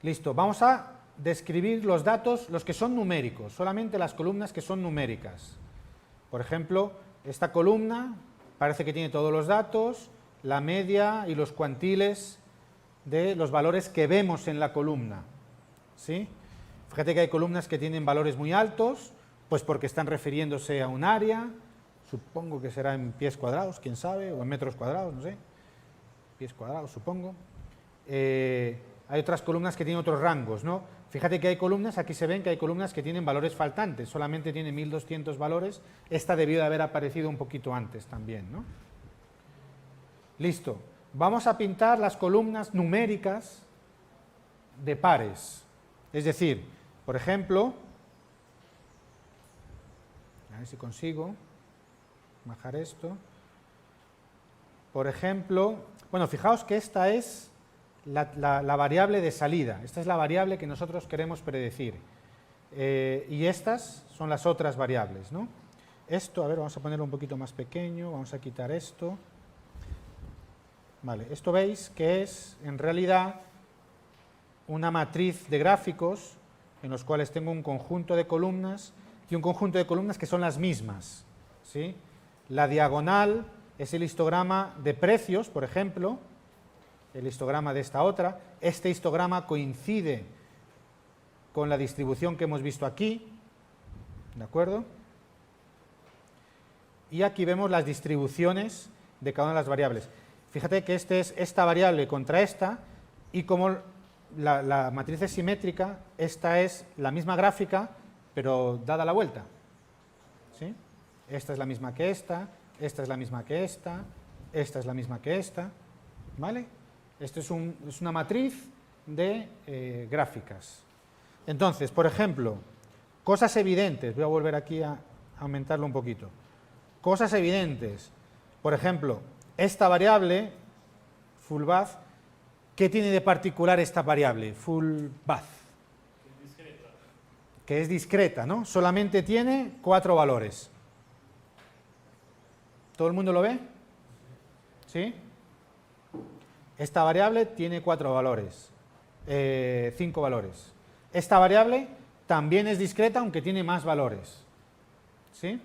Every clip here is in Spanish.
Listo, vamos a describir los datos, los que son numéricos, solamente las columnas que son numéricas. Por ejemplo, esta columna parece que tiene todos los datos, la media y los cuantiles de los valores que vemos en la columna. ¿Sí? Fíjate que hay columnas que tienen valores muy altos, pues porque están refiriéndose a un área, supongo que será en pies cuadrados, quién sabe, o en metros cuadrados, no sé, pies cuadrados supongo. Hay otras columnas que tienen otros rangos, ¿no? Fíjate que hay columnas, aquí se ven que hay columnas que tienen valores faltantes, solamente tiene 1200 valores, esta debió de haber aparecido un poquito antes también, ¿no? Listo, vamos a pintar las columnas numéricas de pares, es decir, por ejemplo, a ver si consigo bajar esto, por ejemplo, bueno, fijaos que esta es la variable de salida, esta es la variable que nosotros queremos predecir, y estas son las otras variables, ¿no? Esto, a ver, vamos a ponerlo un poquito más pequeño, vamos a quitar esto. Vale, esto veis que es en realidad una matriz de gráficos en los cuales tengo un conjunto de columnas y un conjunto de columnas que son las mismas, ¿sí? La diagonal es el histograma de precios, por ejemplo, el histograma de esta otra. Este histograma coincide con la distribución que hemos visto aquí, ¿de acuerdo? Y aquí vemos las distribuciones de cada una de las variables. Fíjate que este es esta variable contra esta, y como la matriz es simétrica, esta es la misma gráfica, pero dada la vuelta. ¿Sí? Esta es la misma que esta es la misma que esta es la misma que esta, ¿vale? Esto es una matriz de gráficas. Entonces, por ejemplo, cosas evidentes, voy a volver aquí a aumentarlo un poquito. Cosas evidentes, por ejemplo, esta variable, fullbath, ¿qué tiene de particular esta variable, fullbath? Que es discreta, ¿no? Solamente tiene 4 valores. ¿Todo el mundo lo ve? ¿Sí? Esta variable tiene 4 valores, 5 valores. Esta variable también es discreta, aunque tiene más valores. ¿Sí?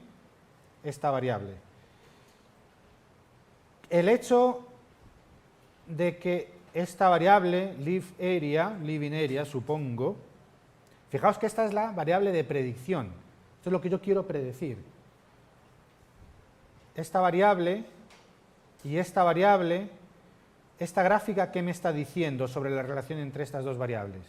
Esta variable. El hecho de que esta variable, living area, supongo, fijaos que esta es la variable de predicción. Esto es lo que yo quiero predecir. Esta variable y esta variable, esta gráfica, ¿qué me está diciendo sobre la relación entre estas dos variables?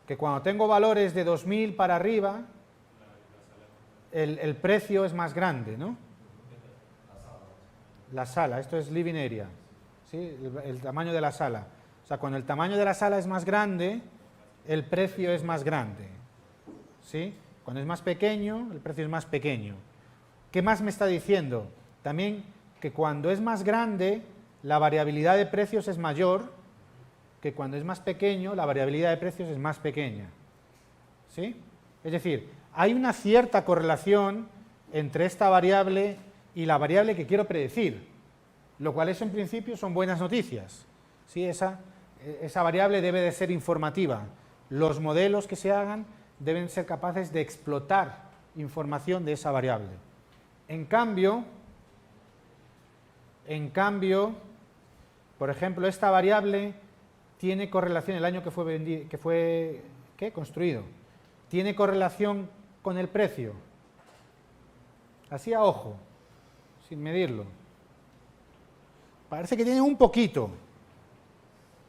Que cuando tengo valores de 2000 para arriba, el precio es más grande, ¿no? La sala, esto es living area, ¿sí? El tamaño de la sala. O sea, cuando el tamaño de la sala es más grande, el precio es más grande, ¿sí? Cuando es más pequeño, el precio es más pequeño. ¿Qué más me está diciendo? También que cuando es más grande, la variabilidad de precios es mayor, que cuando es más pequeño, la variabilidad de precios es más pequeña, ¿sí? Es decir, hay una cierta correlación entre esta variable y la variable que quiero predecir, lo cual eso en principio son buenas noticias, ¿sí? Esa variable debe de ser informativa. Los modelos que se hagan deben ser capaces de explotar información de esa variable. En cambio, por ejemplo, esta variable tiene correlación, el año que fue construido, tiene correlación con el precio, así a ojo, sin medirlo. Parece que tiene un poquito,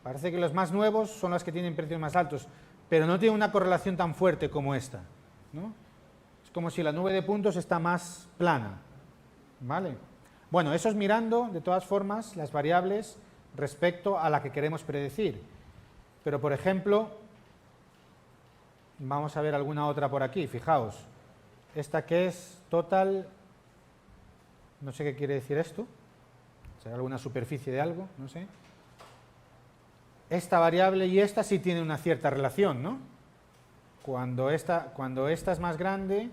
parece que los más nuevos son los que tienen precios más altos, pero no tiene una correlación tan fuerte como esta, ¿no? Es como si la nube de puntos está más plana, ¿vale? Bueno, eso es mirando, de todas formas, las variables respecto a la que queremos predecir. Pero, por ejemplo, vamos a ver alguna otra por aquí, fijaos. Esta que es total, no sé qué quiere decir esto, será alguna superficie de algo, no sé. Esta variable y esta sí tienen una cierta relación, ¿no? Cuando esta es más grande,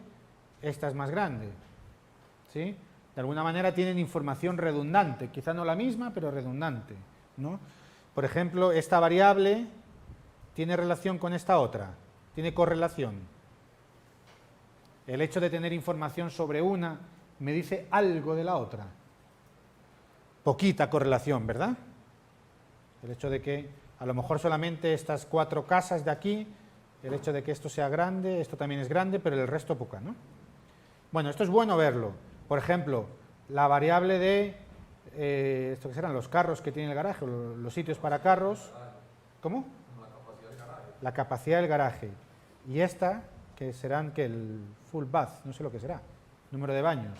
esta es más grande, ¿sí? De alguna manera tienen información redundante, quizá no la misma, pero redundante. ¿no? Por ejemplo, esta variable tiene relación con esta otra, tiene correlación. El hecho de tener información sobre una me dice algo de la otra. Poquita correlación, ¿verdad? El hecho de que a lo mejor solamente estas 4 casas de aquí, el hecho de que esto sea grande, esto también es grande, pero el resto poca, ¿no? Bueno, esto es bueno verlo. Por ejemplo, la variable de, ¿esto qué serán? Los carros que tiene el garaje, los sitios para carros. ¿Cómo? La capacidad del garaje. Y esta, que serán, que el full bath, no sé lo que será, número de baños.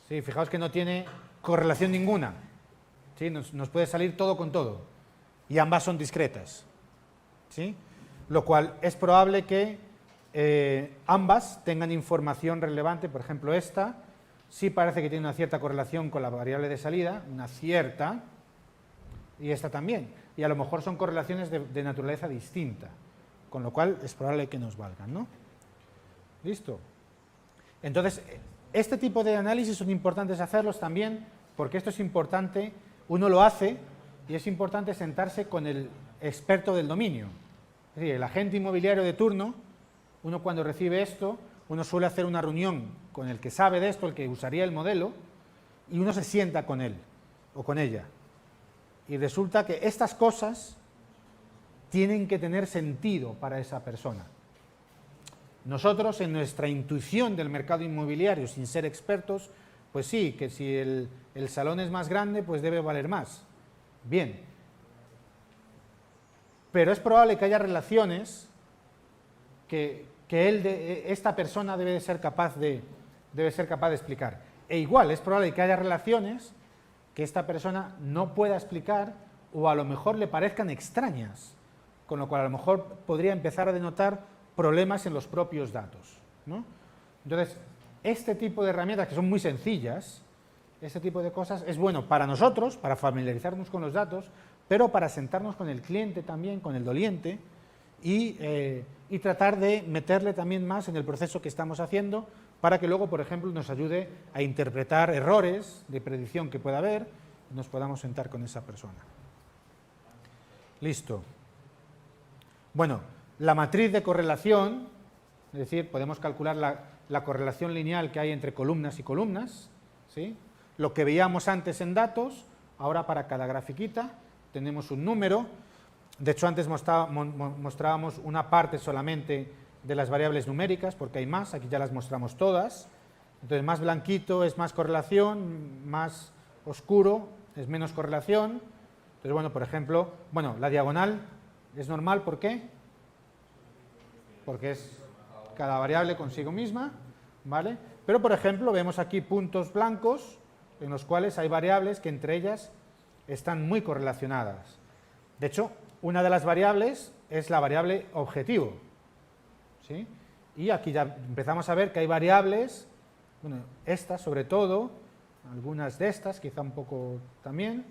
Sí, fijaos que no tiene correlación ninguna. ¿Sí? Nos puede salir todo con todo. Y ambas son discretas. ¿Sí? Lo cual es probable que ambas tengan información relevante. Por ejemplo, esta sí parece que tiene una cierta correlación con la variable de salida, una cierta, y esta también. Y a lo mejor son correlaciones de naturaleza distinta, con lo cual es probable que nos valgan, ¿no? ¿Listo? Entonces, este tipo de análisis son importantes hacerlos también, porque esto es importante, uno lo hace, y es importante sentarse con el experto del dominio. Es decir, el agente inmobiliario de turno, uno cuando recibe esto, uno suele hacer una reunión con el que sabe de esto, el que usaría el modelo, y uno se sienta con él o con ella. Y resulta que estas cosas tienen que tener sentido para esa persona. Nosotros, en nuestra intuición del mercado inmobiliario, sin ser expertos, pues sí, que si el salón es más grande, pues debe valer más. Bien. Pero es probable que haya relaciones que esta persona debe ser capaz de explicar. E igual, es probable que haya relaciones que esta persona no pueda explicar o a lo mejor le parezcan extrañas, con lo cual a lo mejor podría empezar a denotar problemas en los propios datos, ¿no? Entonces, este tipo de herramientas, que son muy sencillas, este tipo de cosas, es bueno para nosotros, para familiarizarnos con los datos, pero para sentarnos con el cliente también, con el doliente, y tratar de meterle también más en el proceso que estamos haciendo, para que luego, por ejemplo, nos ayude a interpretar errores de predicción que pueda haber y nos podamos sentar con esa persona. Listo. Bueno, la matriz de correlación, es decir, podemos calcular la correlación lineal que hay entre columnas y columnas, ¿sí? Lo que veíamos antes en datos, ahora para cada grafiquita tenemos un número. De hecho, antes mostrábamos una parte solamente de las variables numéricas, porque hay más, aquí ya las mostramos todas. Entonces, más blanquito es más correlación, más oscuro es menos correlación. Entonces, bueno, por ejemplo, la diagonal es normal, ¿por qué? Porque es cada variable consigo misma, ¿vale? Pero, por ejemplo, vemos aquí puntos blancos en los cuales hay variables que entre ellas están muy correlacionadas. De hecho, una de las variables es la variable objetivo, ¿sí? Y aquí ya empezamos a ver que hay variables, estas sobre todo, algunas de estas, quizá un poco también,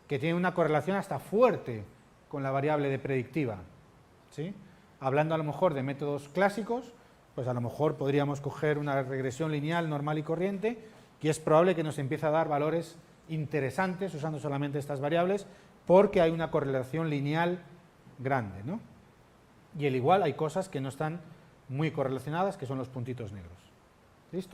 que tienen una correlación hasta fuerte con la variable de predictiva, ¿sí? Hablando a lo mejor de métodos clásicos, pues a lo mejor podríamos coger una regresión lineal normal y corriente, y es probable que nos empiece a dar valores interesantes usando solamente estas variables, porque hay una correlación lineal grande, ¿no? Y al igual hay cosas que no están muy correlacionadas, que son los puntitos negros. ¿Listo?